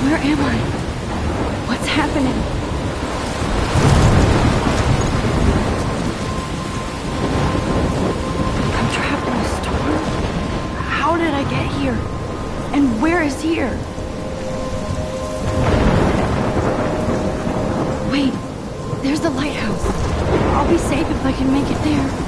Where am I? What's happening? I'm trapped in a storm? How did I get here? And where is here? Wait, there's the lighthouse. I'll be safe if I can make it there.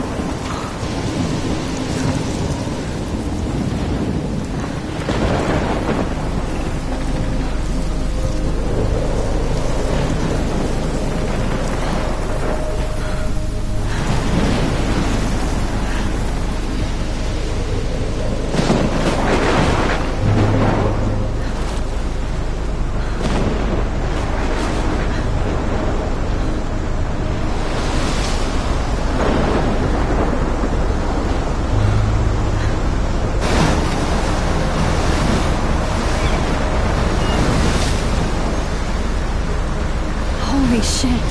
Holy shit.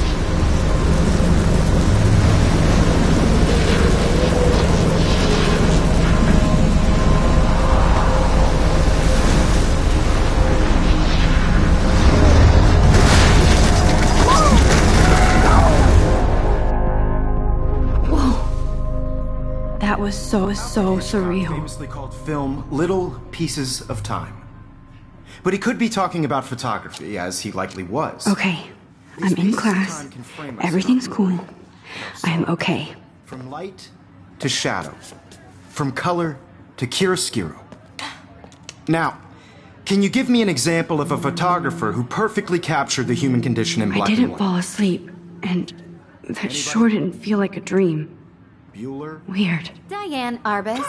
Whoa. That was so surreal. Famously called film Little Pieces of Time. But he could be talking about photography, as he likely was. Okay. I'm in class. Everything's cool. I am okay. From light to shadow. From color to chiaroscuro. Now, can you give me an example of a photographer who perfectly captured the human condition in black and I didn't white? fall asleep, and that sure didn't feel like a dream. Bueller? Weird. Diane Arbus.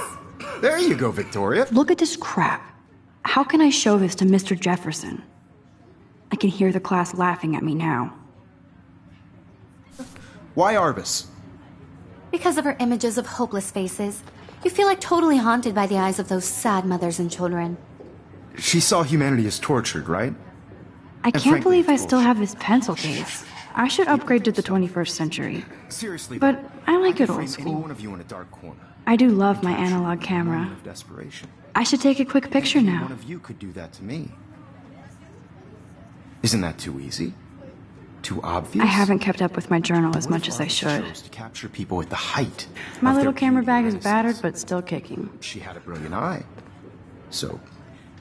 There you go, Victoria. Look at this crap. How can I show this to Mr. Jefferson? I can hear the class laughing at me now. Why Arbus? Because of her images of hopeless faces, you feel like totally haunted by the eyes of those sad mothers and children. She saw humanity as tortured, right? I can't frankly, believe I it's still have this pencil case. I should upgrade to the 21st century. Seriously, But I like it frame old any school. one of you in a dark corner. I do love my analog camera. Moment of desperation. I should take a quick picture One now. of you could do that to me. Isn't that too easy? Too obvious? I haven't kept up with my journal as What much if as I Arbus should. chose to capture people at the height. My of little their camera beauty bag is and battered, innocence? but still kicking. She had a brilliant eye. So,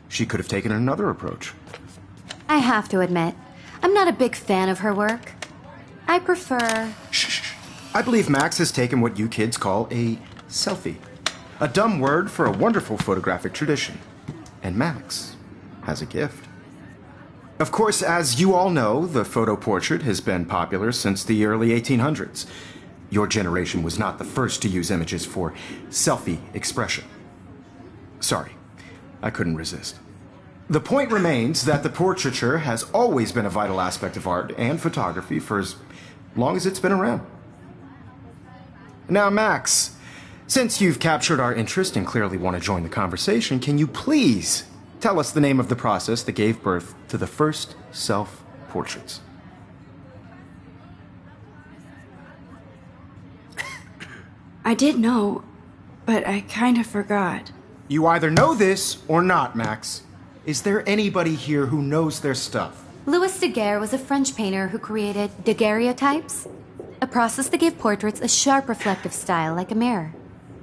she could have taken another approach. I have to admit, I'm not a big fan of her work. I prefer... Shh. I believe Max has taken what you kids call a selfie. A dumb word for a wonderful photographic tradition. And Max has a gift. Of course, as you all know, the photo portrait has been popular since the early 1800s. Your generation was not the first to use images for selfie expression. Sorry, I couldn't resist. The point remains that the portraiture has always been a vital aspect of art and photography for as long as it's been around. Now, Max, since you've captured our interest and clearly want to join the conversation, can you please tell us the name of the process that gave birth to the first self-portraits? I did know, but I kind of forgot. You either know this or not, Max. Is there anybody here who knows their stuff? Louis Daguerre was a French painter who created daguerreotypes, a process that gave portraits a sharp reflective style like a mirror.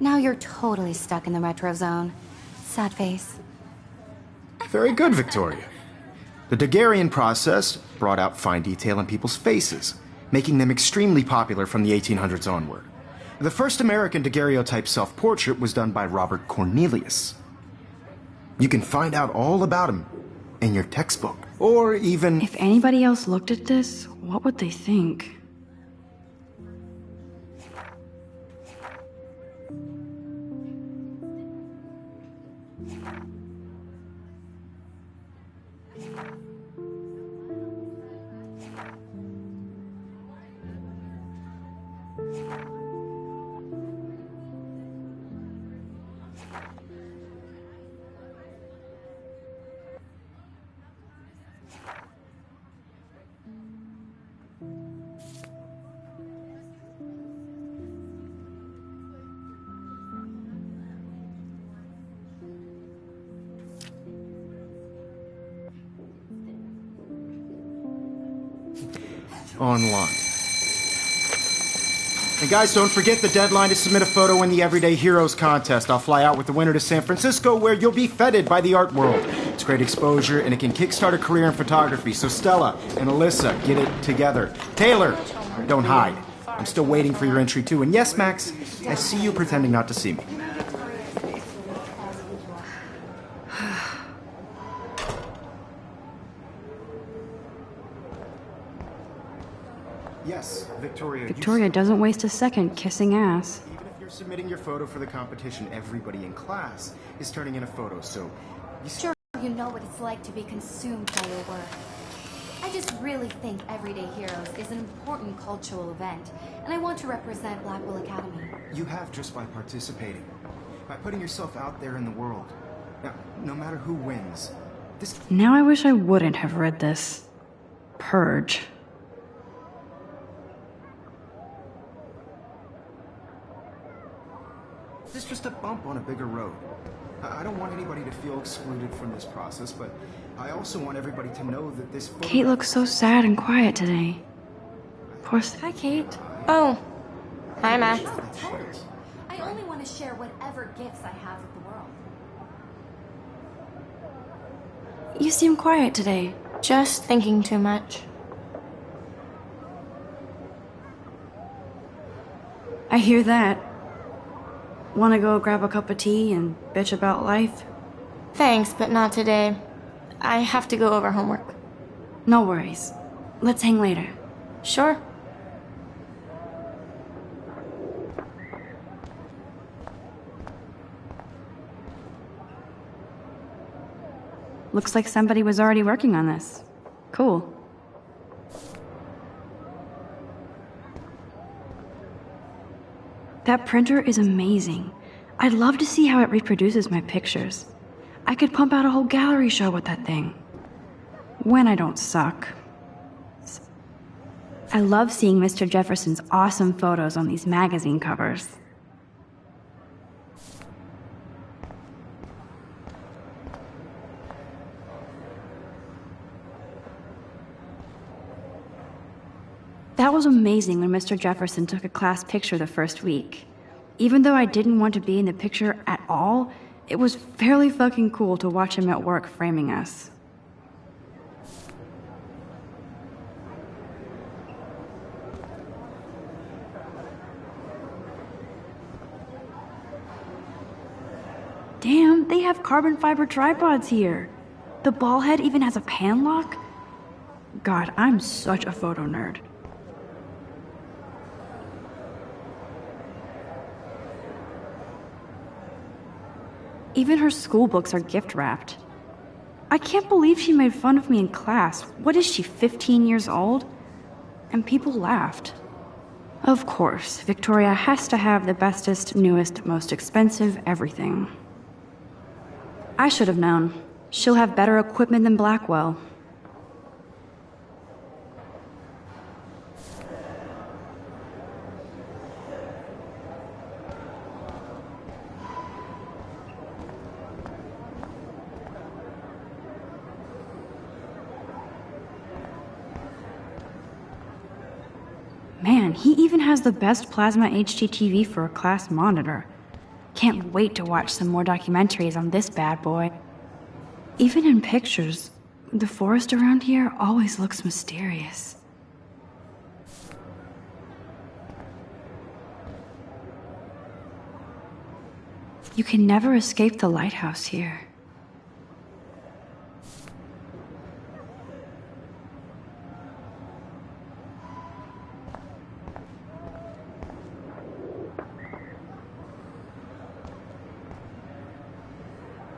Now you're totally stuck in the retro zone. Sad face. Very good, Victoria. The Daguerrean process brought out fine detail in people's faces, making them extremely popular from the 1800s onward. The first American daguerreotype self-portrait was done by Robert Cornelius. You can find out all about him in your textbook, or even... If anybody else looked at this, what would they think? Online. And guys, don't forget the deadline to submit a photo in the Everyday Heroes contest. I'll fly out with the winner to San Francisco, where you'll be feted by the art world. It's great exposure, and it can kickstart a career in photography. So Stella and Alyssa, get it together. Taylor, don't hide. I'm still waiting for your entry, too. And yes, Max, I see you pretending not to see me. Yes, Victoria. Victoria doesn't waste a second kissing ass. Even if you're submitting your photo for the competition, everybody in class is turning in a photo, so... Sure, you know what it's like to be consumed by your work. I just really think Everyday Heroes is an important cultural event, and I want to represent Blackwell Academy. You have just by participating. By putting yourself out there in the world. Now, no matter who wins, this... Now I wish I wouldn't have read this. Purge. This is just a bump on a bigger road. I don't want anybody to feel excluded from this process, but I also want everybody to know that this... Kate looks so sad and quiet today. Poor... Hi, Kate. Oh. Hi, Max. I only want to share whatever gifts I have with the world. You seem quiet today. Just thinking too much. I hear that. Want to go grab a cup of tea and bitch about life? Thanks, but not today. I have to go over homework. No worries. Let's hang later. Sure. Looks like somebody was already working on this. Cool. That printer is amazing. I'd love to see how it reproduces my pictures. I could pump out a whole gallery show with that thing. When I don't suck. I love seeing Mr. Jefferson's awesome photos on these magazine covers. That was amazing when Mr. Jefferson took a class picture the first week. Even though I didn't want to be in the picture at all, it was fairly fucking cool to watch him at work framing us. Damn, they have carbon fiber tripods here. The ball head even has a pan lock? God, I'm such a photo nerd. Even her school books are gift wrapped. I can't believe she made fun of me in class. What is she, 15 years old? And people laughed. Of course, Victoria has to have the bestest, newest, most expensive everything. I should have known. She'll have better equipment than Blackwell. Man, he even has the best plasma HDTV for a class monitor. Can't wait to watch some more documentaries on this bad boy. Even in pictures, the forest around here always looks mysterious. You can never escape the lighthouse here.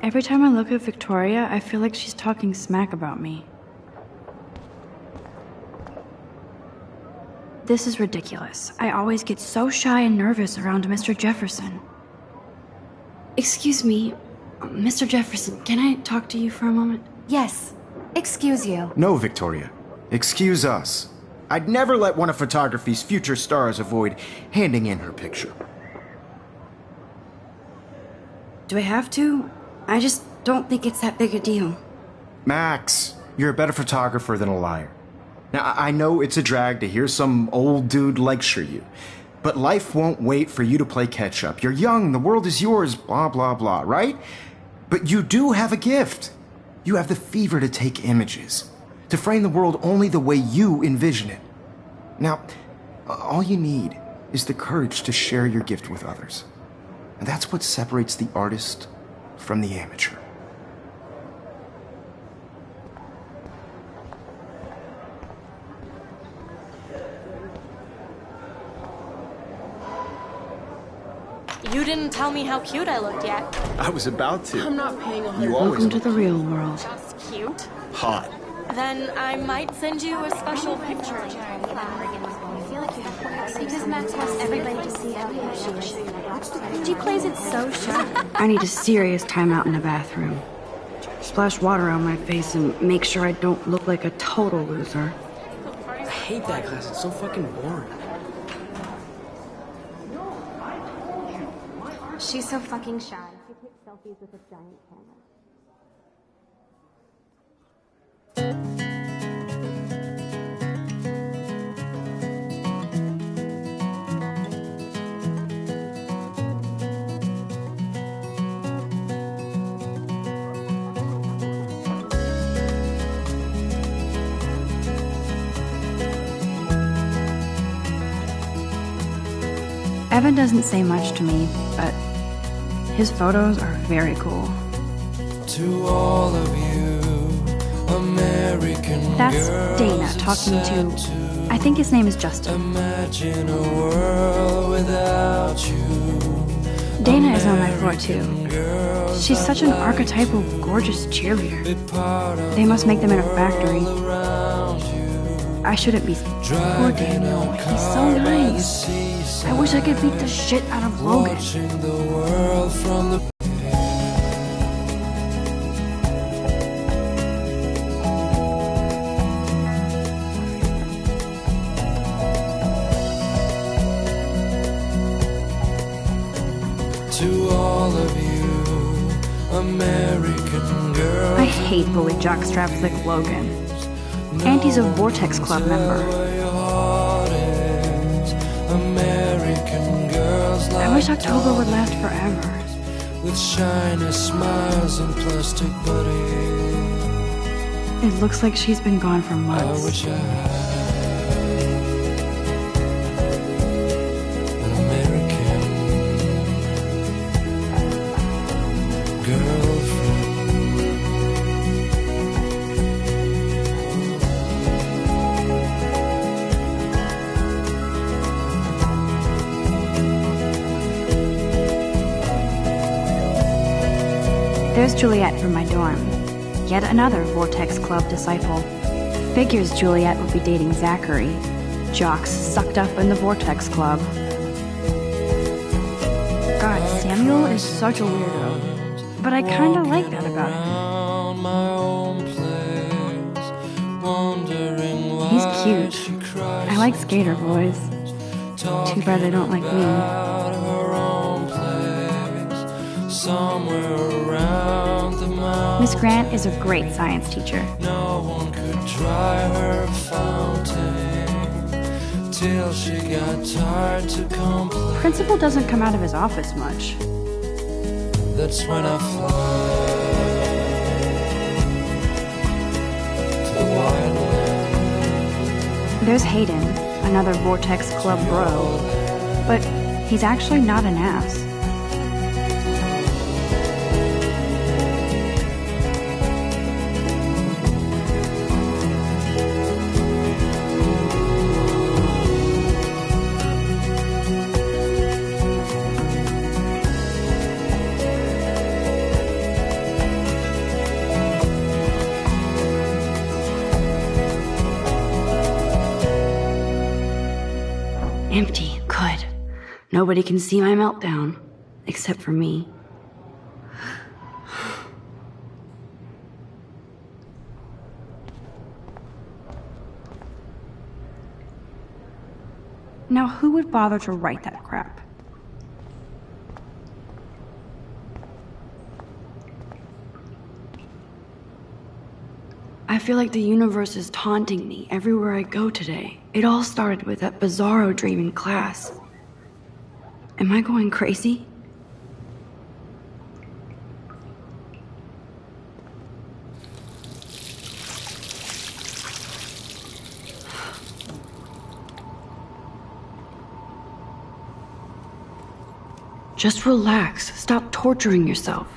Every time I look at Victoria, I feel like she's talking smack about me. This is ridiculous. I always get so shy and nervous around Mr. Jefferson. Excuse me, Mr. Jefferson, can I talk to you for a moment? Yes. Excuse you. No, Victoria. Excuse us. I'd never let one of photography's future stars avoid handing in her picture. Do I have to? I just don't think it's that big a deal. Max, you're a better photographer than a liar. Now, I know it's a drag to hear some old dude lecture you, but life won't wait for you to play catch-up. You're young, the world is yours, blah, blah, blah, right? But you do have a gift. You have the fever to take images, to frame the world only the way you envision it. Now, all you need is the courage to share your gift with others. And that's what separates the artist from the amateur. You didn't tell me how cute I looked yet. I was about to. I'm not paying a You always Welcome to look the real world. Just cute. hot. Then I might send you a special picture. Because Max wants everybody to see how cute she is. She plays it so shy. I need a serious timeout in the bathroom. Splash water on my face and make sure I don't look like a total loser. I hate that class. It's so fucking boring. She's so fucking shy. She takes selfies with a giant camera. Evan doesn't say much to me, but his photos are very cool. To all of you, American That's girls, Dana talking to, I think his name is Justin. imagine a world without you. Dana is on my floor too. She's such an archetypal, gorgeous cheerleader. They must make them in a factory. I shouldn't be. Poor Daniel, he's so nice. I wish I could beat the shit out of Logan. Watching the world from the to all of you, American girls. I hate bully jockstraps like Logan. And he's a Vortex Club member. American girls I wish like October would last forever. with shiny smiles and plastic buddies. It looks like she's been gone for I months. wish I had an American girlfriend. There's Juliet from my dorm. Yet another Vortex Club disciple. Figures Juliet would be dating Zachary. Jocks sucked up in the Vortex Club. God, Samuel is such a weirdo. But I kinda like that about him. Around my own place, wondering why He's cute. she cries I like skater boys. Too bad they don't like me. out of her own place, somewhere around the mountain. Miss Grant is a great science teacher. No one could dry her fountain till she got tired to complain. Principal doesn't come out of his office much. That's when I fly to the wildland. There's Hayden, another Vortex Club bro. But he's actually not an ass. Nobody can see my meltdown, except for me. Now, who would bother to write that crap? I feel like the universe is taunting me everywhere I go today. It all started with that bizarro dream in class. Am I going crazy? Just relax. Stop torturing yourself.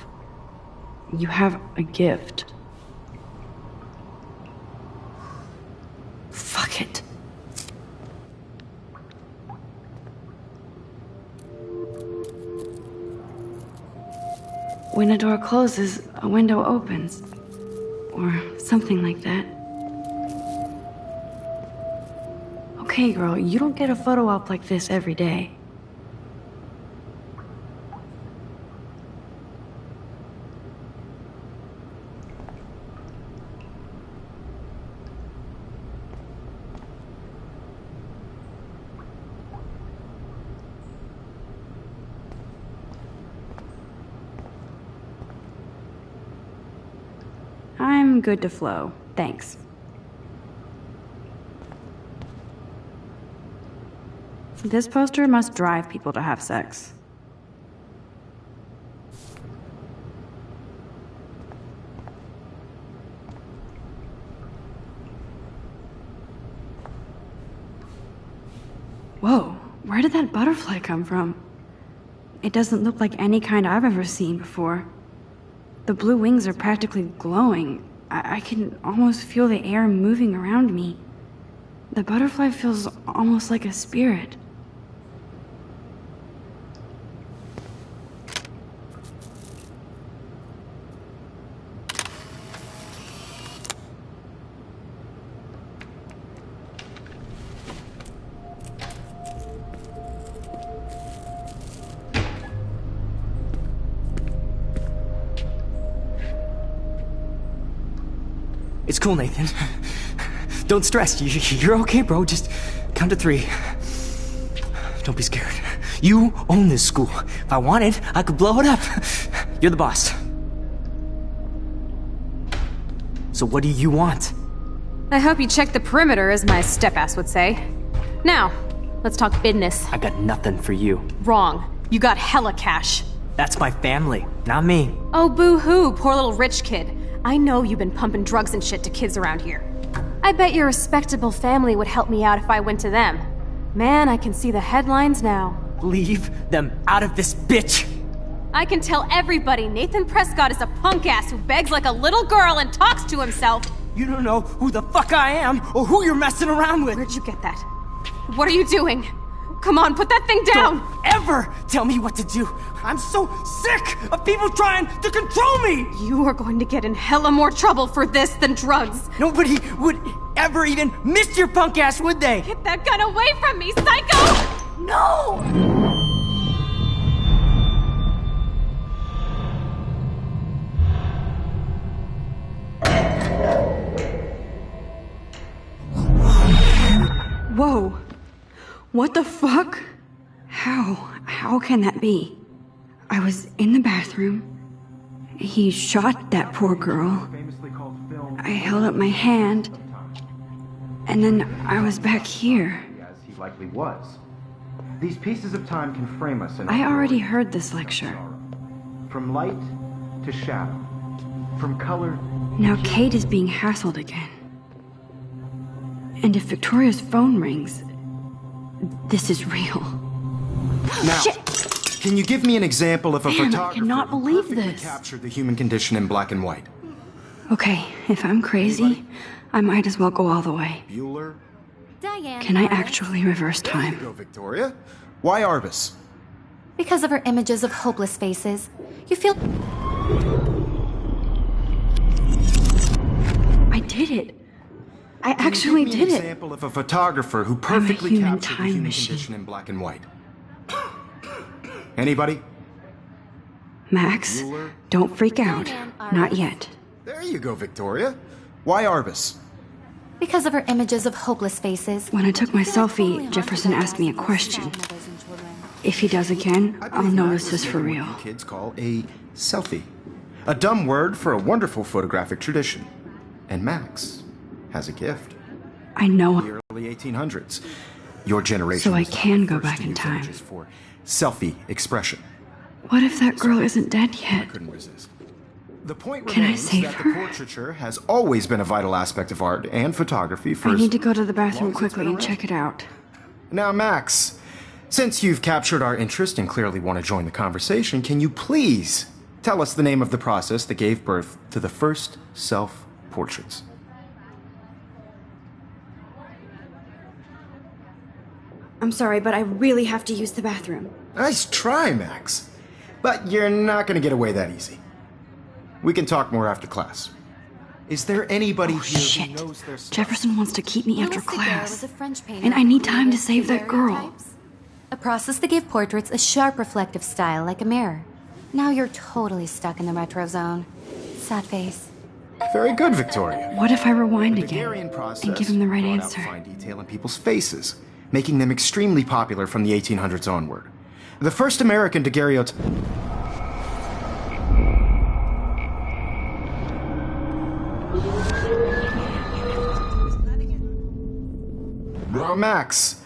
You have a gift. Fuck it. When a door closes, a window opens. Or something like that. Okay, girl, you don't get a photo op like this every day. I'm good to flow. Thanks. This poster must drive people to have sex. Whoa, where did that butterfly come from? It doesn't look like any kind I've ever seen before. The blue wings are practically glowing. I can almost feel the air moving around me. The butterfly feels almost like a spirit. It's cool, Nathan. Don't stress. You're okay, bro. Just count to 3. Don't be scared. You own this school. If I wanted, I could blow it up. You're the boss. So what do you want? I hope you checked the perimeter, as my step-ass would say. Now, let's talk business. I got nothing for you. Wrong. You got hella cash. That's my family, not me. Oh, boo-hoo, poor little rich kid. I know you've been pumping drugs and shit to kids around here. I bet your respectable family would help me out if I went to them. Man, I can see the headlines now. Leave them out of this bitch! I can tell everybody Nathan Prescott is a punk ass who begs like a little girl and talks to himself. You don't know who the fuck I am or who you're messing around with. Where'd you get that? What are you doing? Come on, put that thing down! Don't ever tell me what to do! I'm so sick of people trying to control me! You are going to get in hella more trouble for this than drugs. Nobody would ever even miss your punk ass, would they? Get that gun away from me, psycho! No! Whoa. What the fuck? How can that be? I was in the bathroom. He shot that poor girl. I held up my hand. And then I was back here. As he likely was. These pieces of time can frame us in I already heard this lecture. From light to shadow. From color. Now Kate is being hassled again. And if Victoria's phone rings, this is real. Now, Shit. Can you give me an example of a Damn, I photographer cannot who believe perfectly this. captured the human condition in black and white? Okay, if I'm crazy, I might as well go all the way. Bueller? Diane. Can I Arbus. actually reverse There you time? go, Victoria. Why Arbus? Because of her images of hopeless faces. You feel... I did it. I actually Can you give did me an it. example of a photographer who I'm a perfectly human captured the time human machine. condition in black and white? Anybody? Max, don't freak out. Not yet. There you go, Victoria. Why Arbus? Because of her images of hopeless faces. When I took my selfie, Jefferson asked me a question. If he does again, I'll know this is for real. What you kids call a selfie. A dumb word for a wonderful photographic tradition. And Max has a gift. I know. The early 1800s. Your generation. So I was can the go first back to in use time. images for selfie expression. What if that girl isn't dead I yet? couldn't resist. The point Can I remains save that her? the portraiture has always been a vital aspect of art and photography for I as need to go to the bathroom long as it's quickly been and around. check it out. Now, Max, since you've captured our interest and clearly want to join the conversation, can you please tell us the name of the process that gave birth to the first self-portraits? I'm sorry, but I really have to use the bathroom. Nice try, Max. But you're not going to get away that easy. We can talk more after class. Is there anybody here Shit. who knows their stuff? Jefferson wants to keep me after Louis Daguerre class. was a French painter And I who need time to created save that girl. daguerreotypes, a process that gave portraits a sharp reflective style like a mirror. Now you're totally stuck in the retro zone. Sad face. Very good, Victoria. What if I rewind The again Daguerrean process and give him the right brought out answer? fine detail in people's faces, making them extremely popular from the 1800s onward. The first American daguerreotype. Max,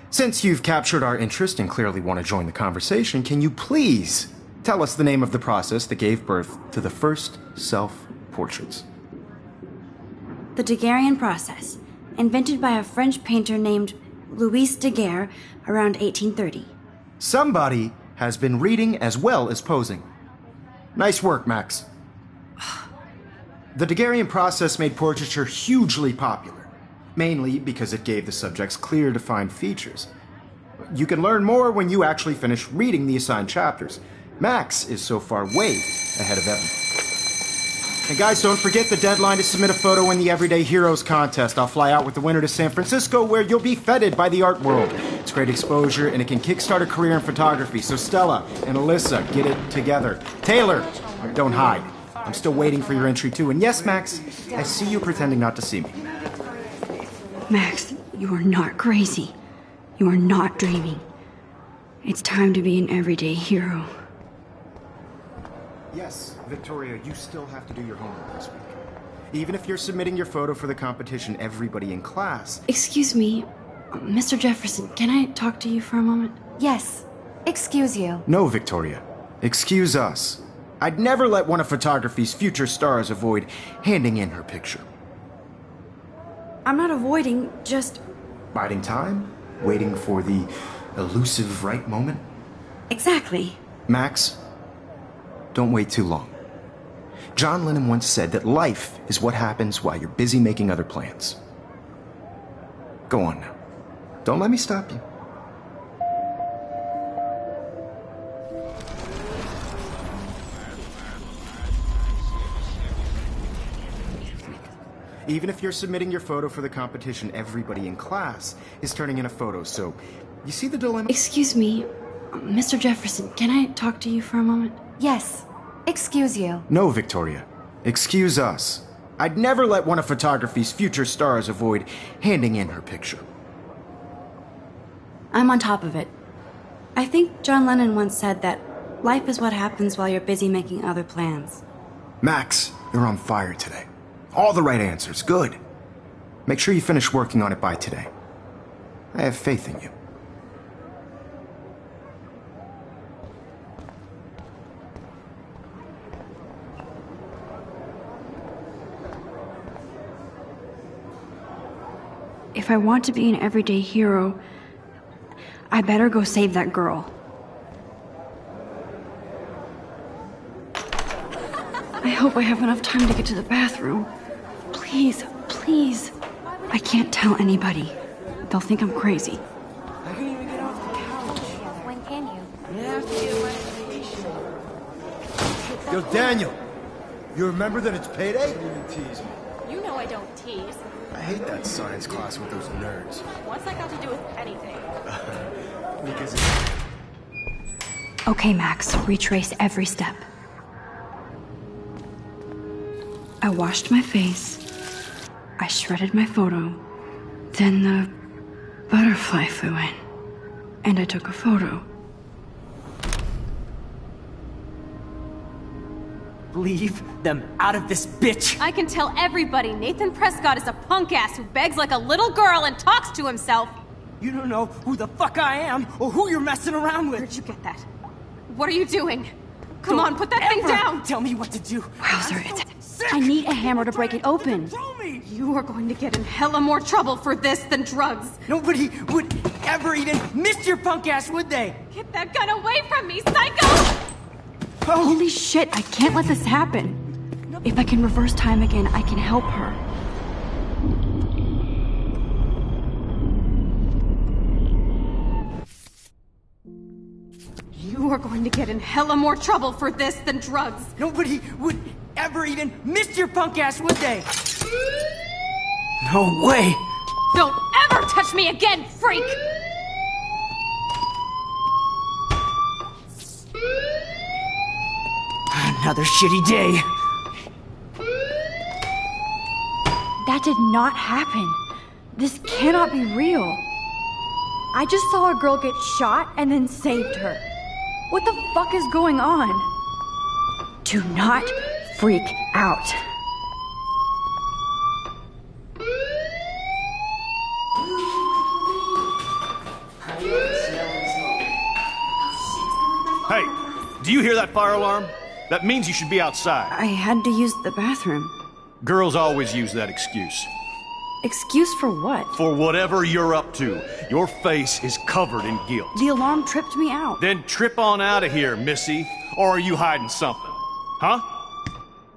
since you've captured our interest and clearly want to join the conversation, can you please tell us the name of the process that gave birth to the first self-portraits? The Daguerrean process, invented by a French painter named Louis Daguerre around 1830. Somebody has been reading as well as posing. Nice work, Max. The Daguerrean process made portraiture hugely popular, mainly because it gave the subjects clear, defined features. You can learn more when you actually finish reading the assigned chapters. Max is so far way ahead of Evan. And guys, don't forget the deadline to submit a photo in the Everyday Heroes contest. I'll fly out with the winner to San Francisco, where you'll be feted by the art world. It's great exposure, and it can kickstart a career in photography. So Stella and Alyssa, get it together. Taylor, don't hide. I'm still waiting for your entry too. And yes, Max, I see you pretending not to see me. Max, you are not crazy. You are not dreaming. It's time to be an everyday hero. Yes, Victoria, you still have to do your homework this week. Even if you're submitting your photo for the competition, everybody in class. Excuse me, Mr. Jefferson, can I talk to you for a moment? Yes. Excuse you. No, Victoria. Excuse us. I'd never let one of photography's future stars avoid handing in her picture. I'm not avoiding, just... Biding time? Waiting for the elusive right moment? Exactly. Max, don't wait too long. John Lennon once said that life is what happens while you're busy making other plans. Go on now. Don't let me stop you. Even if you're submitting your photo for the competition, everybody in class is turning in a photo, so you see the dilemma? Excuse me, Mr. Jefferson, can I talk to you for a moment? Yes. Excuse you. No, Victoria. Excuse us. I'd never let one of photography's future stars avoid handing in her picture. I'm on top of it. I think John Lennon once said that life is what happens while you're busy making other plans. Max, you're on fire today. All the right answers. Good. Make sure you finish working on it by today. I have faith in you. If I want to be an everyday hero, I better go save that girl. I hope I have enough time to get to the bathroom. Please, please. I can't tell anybody. They'll think I'm crazy. I couldn't even get off the couch. When can you? I have to get my education. Yo, Daniel, you remember that it's payday? You tease me. You know I don't tease. I hate that science class with those nerds. What's that got to do with anything? Because it's... Okay, Max, retrace every step. I washed my face. I shredded my photo. Then the butterfly flew in. And I took a photo. Leave them out of this bitch! I can tell everybody Nathan Prescott is a punk ass who begs like a little girl and talks to himself. You don't know who the fuck I am or who you're messing around with. Where'd you get that? What are you doing? Come on, put that thing down! Tell me what to do. Wowzer, I need a hammer to break it open. You are going to get in hella more trouble for this than drugs. Nobody would ever even miss your punk ass, would they? Get that gun away from me, psycho! Holy shit, I can't let this happen. If I can reverse time again, I can help her. You are going to get in hella more trouble for this than drugs. Nobody would ever even miss your punk ass, would they? No way! Don't ever touch me again, freak! Another shitty day. That did not happen. This cannot be real. I just saw a girl get shot and then saved her. What the fuck is going on? Do not freak out. Hey, do you hear that fire alarm? That means you should be outside. I had to use the bathroom. Girls always use that excuse. Excuse for what? For whatever you're up to. Your face is covered in guilt. The alarm tripped me out. Then trip on out of here, Missy. Or are you hiding something? Huh?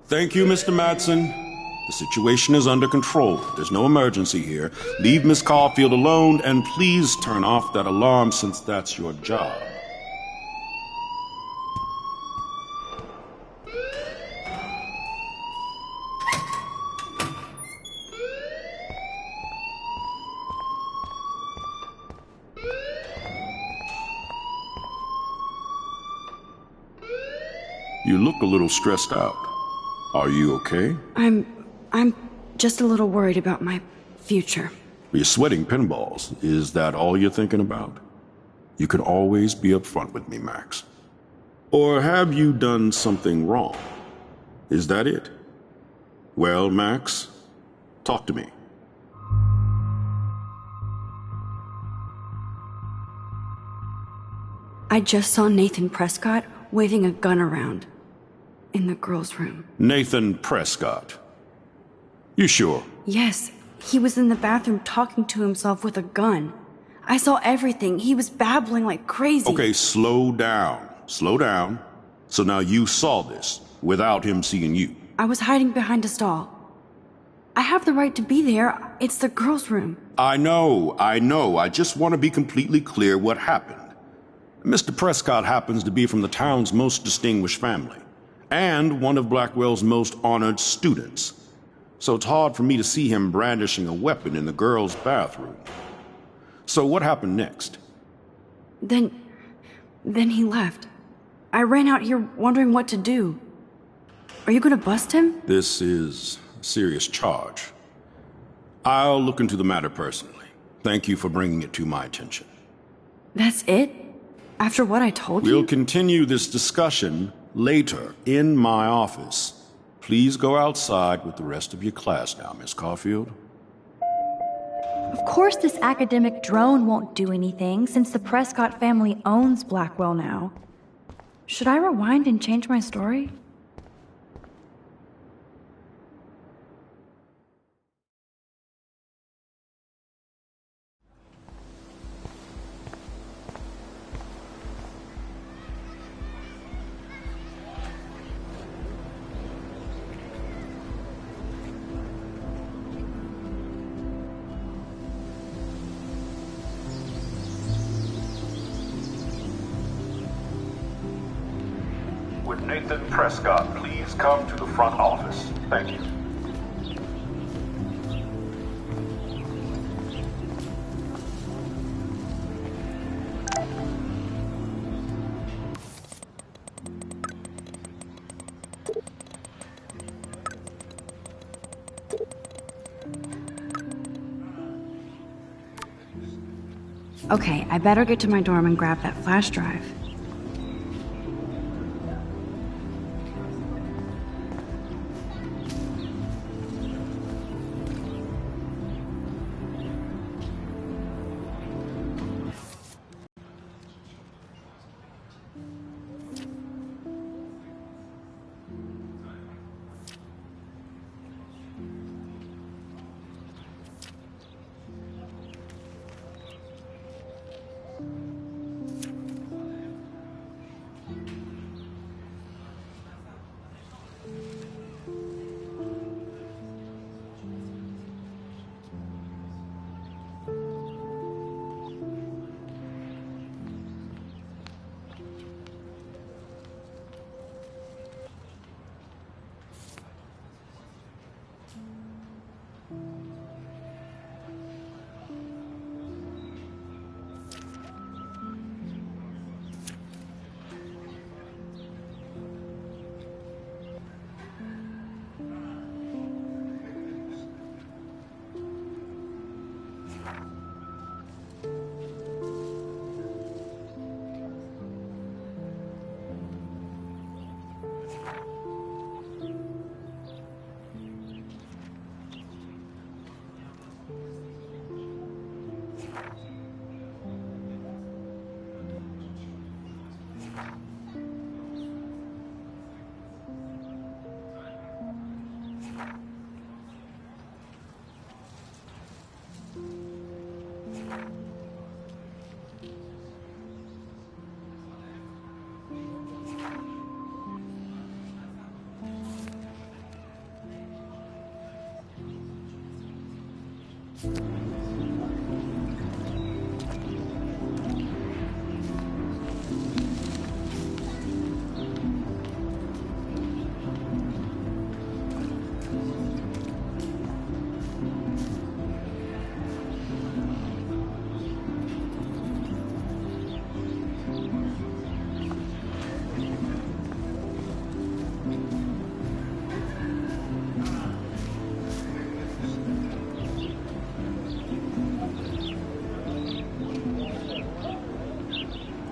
Thank you, Mr. Madsen. The situation is under control. There's no emergency here. Leave Miss Caulfield alone, and please turn off that alarm since that's your job. You look a little stressed out. Are you okay? I'm just a little worried about my future. You're sweating pinballs. Is that all you're thinking about? You can always be upfront with me, Max. Or have you done something wrong? Is that it? Well, Max, talk to me. I just saw Nathan Prescott waving a gun around in the girls' room. Nathan Prescott. You sure? Yes, he was in the bathroom talking to himself with a gun. I saw everything. He was babbling like crazy. Okay, slow down. Slow down. So now you saw this without him seeing you. I was hiding behind a stall. I have the right to be there. It's the girls' room. I know. I just want to be completely clear what happened. Mr. Prescott happens to be from the town's most distinguished family, and one of Blackwell's most honored students. So it's hard for me to see him brandishing a weapon in the girls' bathroom. So what happened next? Then he left. I ran out here wondering what to do. Are you gonna bust him? This is a serious charge. I'll look into the matter personally. Thank you for bringing it to my attention. That's it? After what I told you? We'll continue this discussion later in my office. Please go outside with the rest of your class now, Miss Caulfield. Of course this academic drone won't do anything, since the Prescott family owns Blackwell now. Should I rewind and change my story? Would Nathan Prescott please come to the front office? Thank you. Okay, I better get to my dorm and grab that flash drive.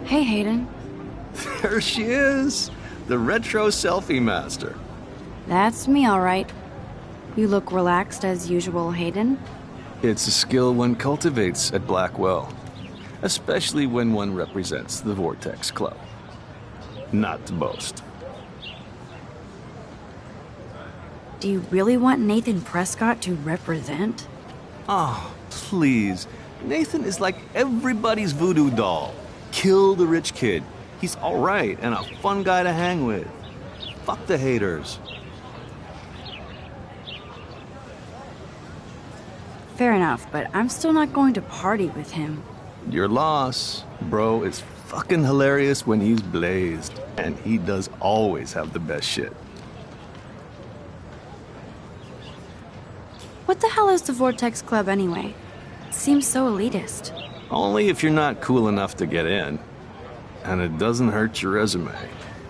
Hey, Hayden. There she is, the retro selfie master. That's me, all right. You look relaxed as usual, Hayden. It's a skill one cultivates at Blackwell, especially when one represents the Vortex Club. Not to boast. Do you really want Nathan Prescott to represent? Oh, please. Nathan is like everybody's voodoo doll. Kill the rich kid. He's all right and a fun guy to hang with. Fuck the haters. Fair enough, but I'm still not going to party with him. Your loss. Bro is fucking hilarious when he's blazed, and he does always have the best shit. What the hell is the Vortex Club anyway? It seems so elitist. Only if you're not cool enough to get in. And it doesn't hurt your resume.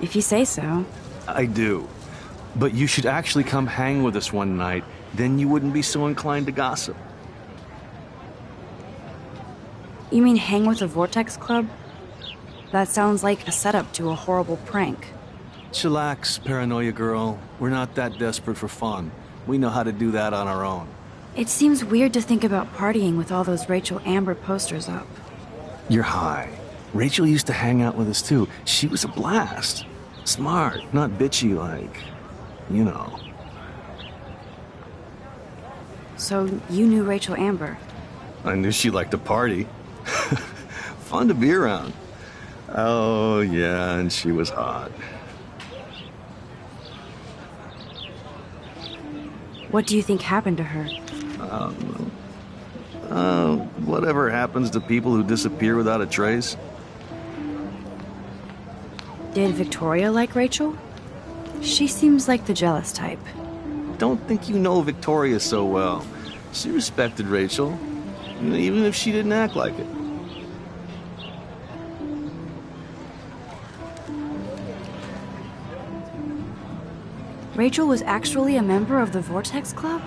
If you say so. I do. But you should actually come hang with us one night, then you wouldn't be so inclined to gossip. You mean hang with the Vortex Club? That sounds like a setup to a horrible prank. Chillax, paranoia girl. We're not that desperate for fun. We know how to do that on our own. It seems weird to think about partying with all those Rachel Amber posters up. You're high. Rachel used to hang out with us too. She was a blast. Smart, not bitchy like, you know. So you knew Rachel Amber? I knew she liked to party. Fun to be around. Oh, yeah, and she was hot. What do you think happened to her? I don't know. Whatever happens to people who disappear without a trace. Did Victoria like Rachel? She seems like the jealous type. Don't think you know Victoria so well. She respected Rachel, even if she didn't act like it. Rachel was actually a member of the Vortex Club?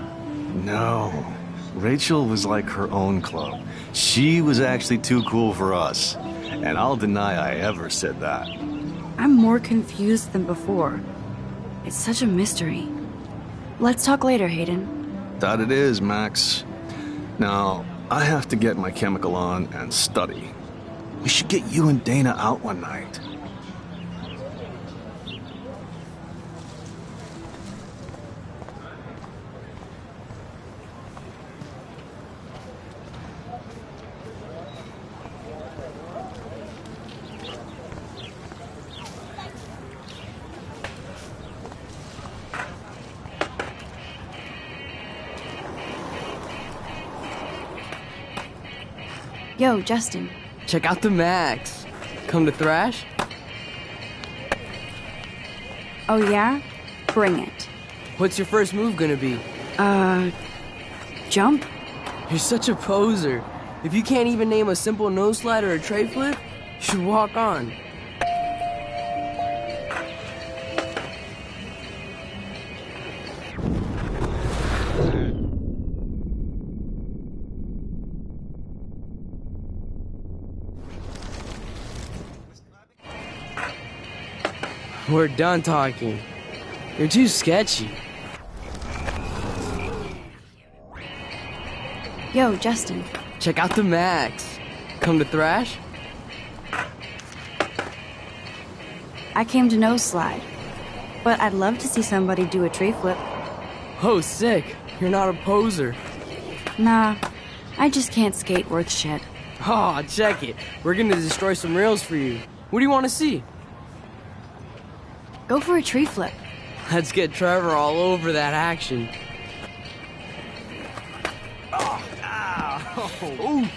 No. Rachel was like her own club. She was actually too cool for us. And I'll deny I ever said that. I'm more confused than before. It's such a mystery. Let's talk later, Hayden. That it is, Max. Now, I have to get my chemical on and study. We should get you and Dana out one night. Yo, Justin. Check out the Max. Come to thrash? Oh yeah? Bring it. What's your first move gonna be? Jump? You're such a poser. If you can't even name a simple nose slide or a tray flip, you should walk on. We're done talking. You're too sketchy. Yo, Justin. Check out the Max. Come to thrash? I came to nose slide. But I'd love to see somebody do a tree flip. Oh, sick. You're not a poser. Nah, I just can't skate worth shit. Aw, check it. We're gonna destroy some rails for you. What do you want to see? Go for a tree flip. Let's get Trevor all over that action. Oh, ow. Ooh.